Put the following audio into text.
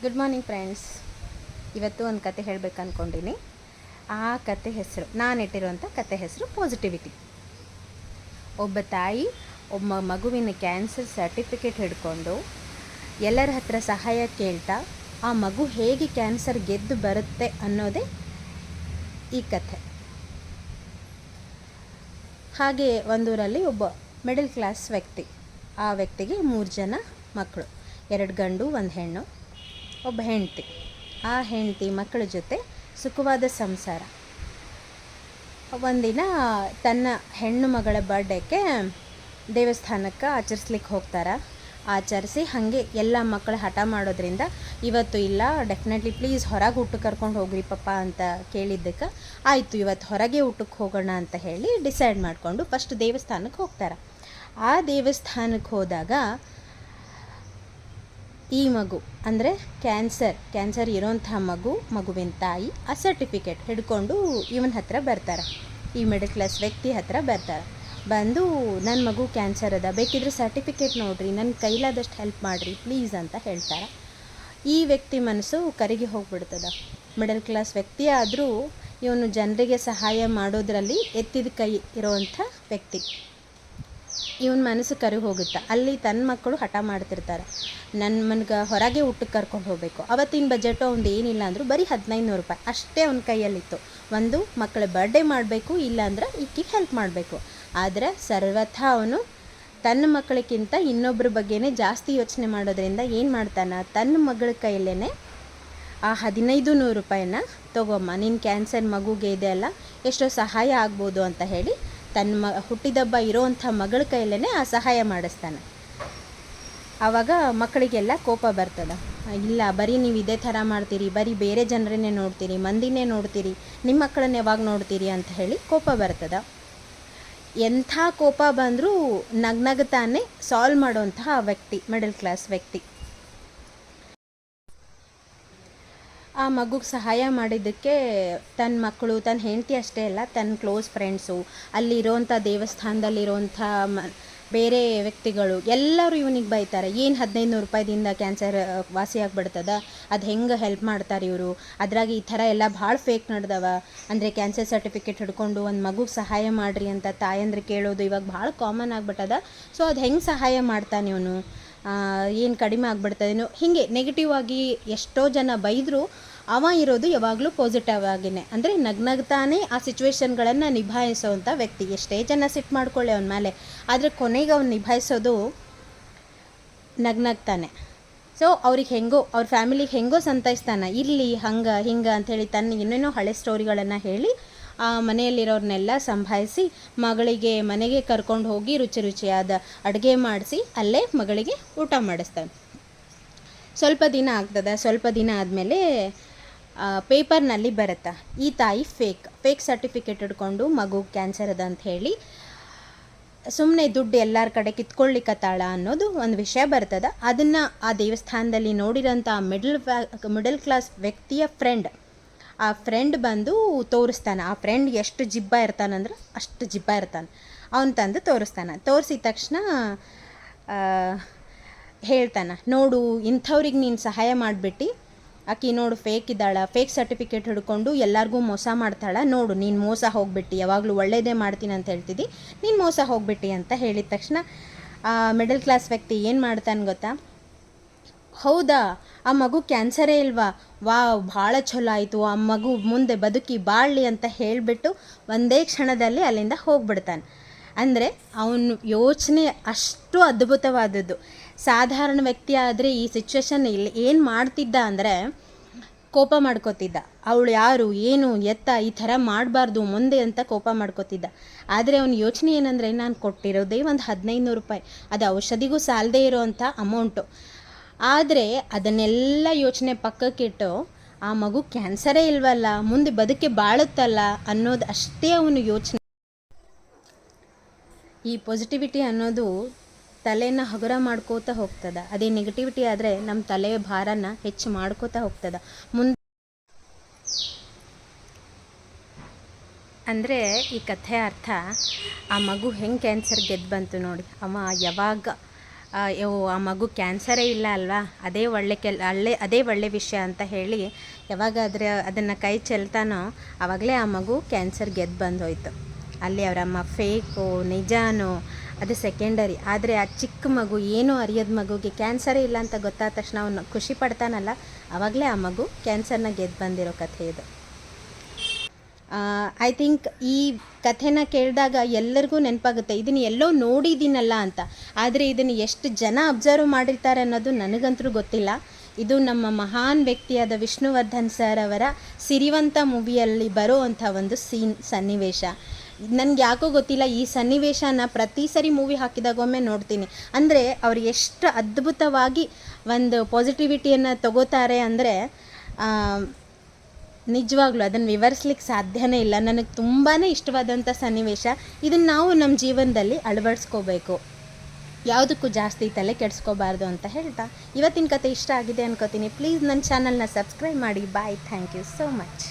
Good morning friends. ಇವತ್ತು ಒಂದು ಕತೆ ಹೇಳಬೇಕು ಅಂದ್ಕೊಂಡಿನಿ. ಆ ಕತೆ ಹೆಸರು, ನಾನು ಇಟ್ಟಿರುವಂಥ ಕತೆ ಹೆಸರು ಪಾಸಿಟಿವಿಟಿ. ಒಬ್ಬ ತಾಯಿ ಒಬ್ಬ ಮಗುವಿನ ಕ್ಯಾನ್ಸರ್ ಸರ್ಟಿಫಿಕೇಟ್ ಹಿಡ್ಕೊಂಡು ಎಲ್ಲರ ಹತ್ರ ಸಹಾಯ ಕೇಳ್ತಾ ಆ ಮಗು ಹೇಗೆ ಕ್ಯಾನ್ಸರ್ ಗೆದ್ದು ಬರುತ್ತೆ ಅನ್ನೋದೇ ಈ ಕಥೆ. ಹಾಗೆ ಒಂದೂರಲ್ಲಿ ಒಬ್ಬ ಮಿಡಲ್ ಕ್ಲಾಸ್ ವ್ಯಕ್ತಿ, ಆ ವ್ಯಕ್ತಿಗೆ 3 ಜನ ಮಕ್ಕಳು, 2 ಗಂಡು 1 ಹೆಣ್ಣು, ಒಬ್ಬ ಹೆಂಡತಿ. ಆ ಹೆಂಡತಿ ಮಕ್ಕಳ ಜೊತೆ ಸುಖವಾದ ಸಂಸಾರ. ಒಂದಿನ ತನ್ನ ಹೆಣ್ಣು ಮಗಳ ಬರ್ಡೇಗೆ ದೇವಸ್ಥಾನಕ್ಕೆ ಆಚರಿಸ್ಲಿಕ್ಕೆ ಹೋಗ್ತಾರೆ. ಆಚರಿಸಿ ಹಾಗೆ ಎಲ್ಲ ಮಕ್ಕಳು ಹಠ ಮಾಡೋದ್ರಿಂದ ಇವತ್ತು ಇಲ್ಲ, ಡೆಫಿನೆಟ್ಲಿ ಪ್ಲೀಸ್ ಹೊರಗೆ ಊಟಕ್ಕೆ ಕರ್ಕೊಂಡು ಹೋಗ್ರಿ ಪಪ್ಪ ಅಂತ ಕೇಳಿದ್ದಕ್ಕೆ ಆಯಿತು ಇವತ್ತು ಹೊರಗೆ ಊಟಕ್ಕೆ ಹೋಗೋಣ ಅಂತ ಹೇಳಿ ಡಿಸೈಡ್ ಮಾಡಿಕೊಂಡು ಫಸ್ಟ್ ದೇವಸ್ಥಾನಕ್ಕೆ ಹೋಗ್ತಾರೆ. ಆ ದೇವಸ್ಥಾನಕ್ಕೆ ಹೋದಾಗ ಈ ಮಗು ಅಂದರೆ ಕ್ಯಾನ್ಸರ್ ಇರೋಂಥ ಮಗುವಿನ ತಾಯಿ ಆ ಸರ್ಟಿಫಿಕೇಟ್ ಹಿಡ್ಕೊಂಡು ಇವನ ಹತ್ರ ಬರ್ತಾರೆ, ಈ ಮಿಡಲ್ ಕ್ಲಾಸ್ ವ್ಯಕ್ತಿ ಹತ್ರ ಬರ್ತಾರೆ. ಬಂದು ನನ್ನ ಮಗು ಕ್ಯಾನ್ಸರ್ ಅದ, ಬೇಕಿದ್ರೆ ಸರ್ಟಿಫಿಕೇಟ್ ನೋಡಿರಿ, ನನ್ನ ಕೈಲಾದಷ್ಟು ಹೆಲ್ಪ್ ಮಾಡಿರಿ ಪ್ಲೀಸ್ ಅಂತ ಹೇಳ್ತಾರೆ. ಈ ವ್ಯಕ್ತಿ ಮನಸ್ಸು ಕರಗಿ ಹೋಗ್ಬಿಡ್ತದೆ. ಮಿಡಲ್ ಕ್ಲಾಸ್ ವ್ಯಕ್ತಿ ಆದರೂ ಇವನು ಜನರಿಗೆ ಸಹಾಯ ಮಾಡೋದ್ರಲ್ಲಿ ಎತ್ತಿದ ಕೈ ಇರೋವಂಥ ವ್ಯಕ್ತಿ. ಇವನ ಮನಸ್ಸು ಕರಗಿ ಹೋಗುತ್ತೆ. ಅಲ್ಲಿ ತನ್ನ ಮಕ್ಕಳು ಹಠ ಮಾಡ್ತಿರ್ತಾರೆ, ನನಗೆ ಹೊರಗೆ ಊಟಕ್ಕೆ ಕರ್ಕೊಂಡು ಹೋಗಬೇಕು. ಅವತ್ತಿನ ಬಜೆಟು ಅವ್ನು ಏನಿಲ್ಲ ಅಂದರೂ ಬರೀ 1500 ರೂಪಾಯಿ ಅಷ್ಟೇ ಅವನ ಕೈಯಲ್ಲಿತ್ತು. ಒಂದು ಮಕ್ಕಳ ಬರ್ಡೇ ಮಾಡಬೇಕು, ಇಲ್ಲಾಂದ್ರೆ ಈಕಿಗೆ ಹೆಲ್ಪ್ ಮಾಡಬೇಕು. ಆದರೆ ಸರ್ವಥ ಅವನು ತನ್ನ ಮಕ್ಕಳಿಗಿಂತ ಇನ್ನೊಬ್ಬರ ಬಗ್ಗೆನೇ ಜಾಸ್ತಿ ಯೋಚನೆ ಮಾಡೋದ್ರಿಂದ ಏನು ಮಾಡ್ತಾನೆ, ತನ್ನ ಮಗಳ ಕೈಯಲ್ಲೇ ಆ 1500 ರೂಪಾಯಿನ ತೊಗೊಮ್ಮ, ನಿನ್ನ ಕ್ಯಾನ್ಸರ್ ಮಗುಗೆ ಇದೆ ಅಲ್ಲ, ಎಷ್ಟೋ ಸಹಾಯ ಆಗ್ಬೋದು ಅಂತ ಹೇಳಿ ತನ್ನ ಹುಟ್ಟಿದಬ್ಬ ಇರೋವಂಥ ಮಗಳ ಕೈಯಲ್ಲೇ ಆ ಸಹಾಯ ಮಾಡಿಸ್ತಾನೆ. ಆವಾಗ ಮಕ್ಕಳಿಗೆಲ್ಲ ಕೋಪ ಬರ್ತದೆ. ಇಲ್ಲ, ಬರೀ ನೀವು ಇದೇ ಥರ ಮಾಡ್ತೀರಿ, ಬರೀ ಬೇರೆ ಜನರನ್ನೇ ನೋಡ್ತೀರಿ, ಮಂದಿನೇ ನೋಡ್ತೀರಿ, ನಿಮ್ಮ ಮಕ್ಕಳನ್ನ ಯಾವಾಗ ನೋಡ್ತೀರಿ ಅಂತ ಹೇಳಿ ಕೋಪ ಬರ್ತದೆ. ಎಂಥ ಕೋಪ ಬಂದರೂ ನಗ್ನಗ್ತಾನೆ ಸಾಲ್ವ್ ಮಾಡೋವಂತಹ ವ್ಯಕ್ತಿ, ಮಿಡಲ್ ಕ್ಲಾಸ್ ವ್ಯಕ್ತಿ. ಆ ಮಗುಗೆ ಸಹಾಯ ಮಾಡಿದ್ದಕ್ಕೆ ತನ್ನ ಮಕ್ಕಳು, ತನ್ನ ಹೆಂಡತಿ ಅಷ್ಟೇ ಅಲ್ಲ, ತನ್ನ ಕ್ಲೋಸ್ ಫ್ರೆಂಡ್ಸು, ಅಲ್ಲಿರೋವಂಥ ದೇವಸ್ಥಾನದಲ್ಲಿರೋವಂಥ ಬೇರೆ ವ್ಯಕ್ತಿಗಳು ಎಲ್ಲರೂ ಇವನಿಗೆ ಬೈತಾರೆ. ಏನು 1500 ರೂಪಾಯಿದಿಂದ ಕ್ಯಾನ್ಸರ್ ವಾಸಿಯಾಗಿಬಿಡ್ತದ, ಅದು ಹೆಂಗೆ ಹೆಲ್ಪ್ ಮಾಡ್ತಾರೆ ಇವರು, ಅದ್ರಾಗ ಈ ಥರ ಎಲ್ಲ ಭಾಳ ಫೇಕ್ ನಡೆದವ, ಅಂದರೆ ಕ್ಯಾನ್ಸರ್ ಸರ್ಟಿಫಿಕೇಟ್ ಹಿಡ್ಕೊಂಡು ಒಂದು ಮಗುಗೆ ಸಹಾಯ ಮಾಡಿರಿ ಅಂತ ತಾಯಂದ್ರೆ ಕೇಳೋದು ಇವಾಗ ಭಾಳ ಕಾಮನ್ ಆಗಿಬಿಟ್ಟದ. ಸೊ ಅದು ಹೆಂಗೆ ಸಹಾಯ ಮಾಡ್ತಾನೆ ಇವನು, ಏನು ಕಡಿಮೆ ಆಗಿಬಿಡ್ತದೇನೋ, ಹೀಗೆ ನೆಗೆಟಿವ್ ಆಗಿ ಎಷ್ಟೋ ಜನ ಬೈದರೂ ಅವ ಇರೋದು ಯಾವಾಗಲೂ ಪಾಸಿಟಿವ್ ಆಗಿನೇ, ಅಂದರೆ ನಗ್ನಗ್ತಾನೆ ಆ ಸಿಚುವೇಶನ್ಗಳನ್ನು ನಿಭಾಯಿಸೋವಂಥ ವ್ಯಕ್ತಿ. ಎಷ್ಟೇ ಜನ ಸಿಟ್ಟು ಮಾಡ್ಕೊಳ್ಳಿ ಅವನ ಮೇಲೆ, ಆದರೆ ಕೊನೆಗೆ ಅವ್ನು ನಿಭಾಯಿಸೋದು ನಗ್ನಗ್ತಾನೆ. ಸೊ ಅವ್ರಿಗೆ ಹೆಂಗೋ, ಅವ್ರ ಫ್ಯಾಮಿಲಿಗೆ ಹೆಂಗೋ ಸಂತೈಸ್ತಾನೆ, ಇಲ್ಲಿ ಹಂಗೆ ಹಿಂಗೆ ಅಂಥೇಳಿ ತನ್ನ ಇನ್ನೇನೋ ಹಳೆ ಸ್ಟೋರಿಗಳನ್ನು ಹೇಳಿ ಆ ಮನೆಯಲ್ಲಿರೋರನ್ನೆಲ್ಲ ಸಂಭಾಯಿಸಿ ಮಗಳಿಗೆ ಮನೆಗೆ ಕರ್ಕೊಂಡು ಹೋಗಿ ರುಚಿ ರುಚಿಯಾದ ಅಡುಗೆ ಮಾಡಿಸಿ ಅಲ್ಲೇ ಮಗಳಿಗೆ ಊಟ ಮಾಡಿಸ್ತಾನೆ. ಸ್ವಲ್ಪ ದಿನ ಆಗ್ತದೆ. ಸ್ವಲ್ಪ ದಿನ ಆದಮೇಲೆ ಪೇಪರ್ನಲ್ಲಿ ಬರುತ್ತೆ, ಈ ತಾಯಿ ಫೇಕ್ ಸರ್ಟಿಫಿಕೇಟ್ ಹಿಡ್ಕೊಂಡು ಮಗು ಕ್ಯಾನ್ಸರ್ ಅದ ಅಂತ ಹೇಳಿ ಸುಮ್ಮನೆ ದುಡ್ಡು ಎಲ್ಲರ ಕಡೆ ಕಿತ್ಕೊಳ್ಳಿಕ್ಕತ್ತಾಳ ಅನ್ನೋದು ಒಂದು ವಿಷಯ ಬರ್ತದೆ. ಅದನ್ನು ಆ ದೇವಸ್ಥಾನದಲ್ಲಿ ನೋಡಿರೋಂಥ ಮಿಡಲ್ ಕ್ಲಾಸ್ ವ್ಯಕ್ತಿಯ ಆ ಫ್ರೆಂಡ್ ಬಂದು ತೋರಿಸ್ತಾನೆ. ಆ ಫ್ರೆಂಡ್ ಎಷ್ಟು ಜಿಬ್ಬ ಇರ್ತಾನಂದ್ರೆ ಅಷ್ಟು ಜಿಬ್ಬ ಇರ್ತಾನೆ. ಅವನು ತಂದು ತೋರಿಸ್ತಾನೆ. ತೋರಿಸಿದ ತಕ್ಷಣ ಹೇಳ್ತಾನೆ, ನೋಡು ಇಂಥವ್ರಿಗೆ ನೀನು ಸಹಾಯ ಮಾಡಿಬಿಟ್ಟು, ಆಕಿ ನೋಡು ಫೇಕ್ ಇದ್ದಾಳ, ಫೇಕ್ ಸರ್ಟಿಫಿಕೇಟ್ ಹಿಡ್ಕೊಂಡು ಎಲ್ಲರಿಗೂ ಮೋಸ ಮಾಡ್ತಾಳೆ, ನೋಡು ನೀನು ಮೋಸ ಹೋಗ್ಬಿಟ್ಟು, ಯಾವಾಗಲೂ ಒಳ್ಳೇದೇ ಮಾಡ್ತೀನಿ ಅಂತ ಹೇಳ್ತಿದ್ದಿ, ನೀನು ಮೋಸ ಹೋಗ್ಬಿಟ್ಟು ಅಂತ ಹೇಳಿದ ತಕ್ಷಣ ಆ ಮಿಡಲ್ ಕ್ಲಾಸ್ ವ್ಯಕ್ತಿ ಏನು ಮಾಡ್ತಾನೆ ಗೊತ್ತಾ, ಹೌದಾ ಆ ಮಗು ಕ್ಯಾನ್ಸರೇ ಇಲ್ವಾ, ವಾವ್ ಭಾಳ ಚಲೋ ಆಯಿತು, ಆ ಮಗು ಮುಂದೆ ಬದುಕಿ ಬಾಳಲಿ ಅಂತ ಹೇಳಿಬಿಟ್ಟು ಒಂದೇ ಕ್ಷಣದಲ್ಲಿ ಅಲ್ಲಿಂದ ಹೋಗ್ಬಿಡ್ತಾನೆ. ಅಂದರೆ ಅವನ ಯೋಚನೆ ಅಷ್ಟು ಅದ್ಭುತವಾದದ್ದು. ಸಾಧಾರಣ ವ್ಯಕ್ತಿ ಆದರೆ ಈ ಸಿಚುವೇಶನ್ ಇಲ್ಲಿ ಏನು ಮಾಡ್ತಿದ್ದ ಅಂದರೆ ಕೋಪ ಮಾಡ್ಕೋತಿದ್ದ, ಅವಳು ಯಾರು ಏನು ಎತ್ತ ಈ ಥರ ಮಾಡಬಾರ್ದು ಮುಂದೆ ಅಂತ ಕೋಪ ಮಾಡ್ಕೋತಿದ್ದ. ಆದರೆ ಅವನ ಯೋಚನೆ ಏನಂದರೆ, ನಾನು ಕೊಟ್ಟಿರೋದೇ ಒಂದು 1500 ರೂಪಾಯಿ, ಅದು ಔಷಧಿಗೂ ಸಾಲದೇ ಇರೋವಂಥ ಅಮೌಂಟು. ಆದರೆ ಅದನ್ನೆಲ್ಲ ಯೋಚನೆ ಪಕ್ಕಕ್ಕಿಟ್ಟು ಆ ಮಗು ಕ್ಯಾನ್ಸರೇ ಇಲ್ವಲ್ಲ, ಮುಂದೆ ಬದುಕೆ ಬಾಳುತ್ತಲ್ಲ ಅನ್ನೋದು ಅಷ್ಟೇ ಅವನು ಯೋಚನೆ. ಈ ಪಾಸಿಟಿವಿಟಿ ಅನ್ನೋದು ತಲೆನ ಹಗುರ ಮಾಡ್ಕೋತಾ ಹೋಗ್ತದೆ. ಅದೇ ನೆಗೆಟಿವಿಟಿ ಆದರೆ ನಮ್ಮ ತಲೆಯ ಭಾರನ ಹೆಚ್ಚು ಮಾಡ್ಕೋತಾ ಹೋಗ್ತದೆ. ಅಂದರೆ ಈ ಕಥೆ ಅರ್ಥ, ಆ ಮಗು ಹೆಂಗೆ ಕ್ಯಾನ್ಸರ್ ಗೆದ್ದು ಬಂತು ನೋಡಿ, ಅವ ಯಾವಾಗ ಆ ಮಗು ಕ್ಯಾನ್ಸರೇ ಇಲ್ಲ ಅಲ್ವಾ, ಅದೇ ಒಳ್ಳೆ ವಿಷಯ ಅಂತ ಹೇಳಿ ಯಾವಾಗಾದರೆ ಅದನ್ನು ಕೈ ಚೆಲ್ತಾನೋ ಆವಾಗಲೇ ಆ ಮಗು ಕ್ಯಾನ್ಸರ್ ಗೆದ್ದು ಬಂದೋಯ್ತು. ಅಲ್ಲಿ ಅವರಮ್ಮ ಫೇಕು ನಿಜಾನೋ ಅದು ಸೆಕೆಂಡರಿ, ಆದರೆ ಆ ಚಿಕ್ಕ ಮಗು ಏನೂ ಅರಿಯೋದು ಮಗುಗೆ ಕ್ಯಾನ್ಸರೇ ಇಲ್ಲ ಅಂತ ಗೊತ್ತಾದ ತಕ್ಷಣ ಅವನು ಖುಷಿ ಪಡ್ತಾನಲ್ಲ, ಆವಾಗಲೇ ಆ ಮಗು ಕ್ಯಾನ್ಸರ್ನ ಗೆದ್ದು ಬಂದಿರೋ ಕಥೆ ಇದು. ಐ ಥಿಂಕ್ ಈ ಕಥೆನ ಕೇಳಿದಾಗ ಎಲ್ಲರಿಗೂ ನೆನಪಾಗುತ್ತೆ, ಇದನ್ನು ಎಲ್ಲೋ ನೋಡಿದ್ದೀನಲ್ಲ ಅಂತ. ಆದರೆ ಇದನ್ನು ಎಷ್ಟು ಜನ ಅಬ್ಸರ್ವ್ ಮಾಡಿರ್ತಾರೆ ಅನ್ನೋದು ನನಗಂತೂ ಗೊತ್ತಿಲ್ಲ. ಇದು ನಮ್ಮ ಮಹಾನ್ ವ್ಯಕ್ತಿಯಾದ ವಿಷ್ಣುವರ್ಧನ್ ಸರ್ ಅವರ ಸಿರಿವಂತ ಮೂವಿಯಲ್ಲಿ ಬರೋ ಅಂಥ ಒಂದು ಸನ್ನಿವೇಶ. ನನಗೆ ಯಾಕೋ ಗೊತ್ತಿಲ್ಲ, ಈ ಸನ್ನಿವೇಶನ ಪ್ರತಿ ಸರಿ ಮೂವಿ ಹಾಕಿದಾಗೊಮ್ಮೆ ನೋಡ್ತೀನಿ. ಅಂದರೆ ಅವ್ರು ಎಷ್ಟು ಅದ್ಭುತವಾಗಿ ಒಂದು ಪಾಸಿಟಿವಿಟಿಯನ್ನು ತಗೋತಾರೆ ಅಂದರೆ ನಿಜವಾಗ್ಲೂ ಅದನ್ನು ವಿವರಿಸ್ಲಿಕ್ಕೆ ಸಾಧ್ಯನೇ ಇಲ್ಲ. ನನಗೆ ತುಂಬಾ ಇಷ್ಟವಾದಂಥ ಸನ್ನಿವೇಶ. ಇದನ್ನು ನಾವು ನಮ್ಮ ಜೀವನದಲ್ಲಿ ಅಳವಡಿಸ್ಕೋಬೇಕು, ಯಾವುದಕ್ಕೂ ಜಾಸ್ತಿ ತಲೆ ಕೆಡಿಸ್ಕೋಬಾರ್ದು ಅಂತ ಹೇಳ್ತಾ ಇವತ್ತಿನ ಕತೆ ಇಷ್ಟ ಆಗಿದೆ ಅನ್ಕೋತೀನಿ. ಪ್ಲೀಸ್ ನನ್ನ ಚಾನಲ್ನ ಸಬ್ಸ್ಕ್ರೈಬ್ ಮಾಡಿ. ಬಾಯ್, ಥ್ಯಾಂಕ್ ಯು ಸೋ ಮಚ್.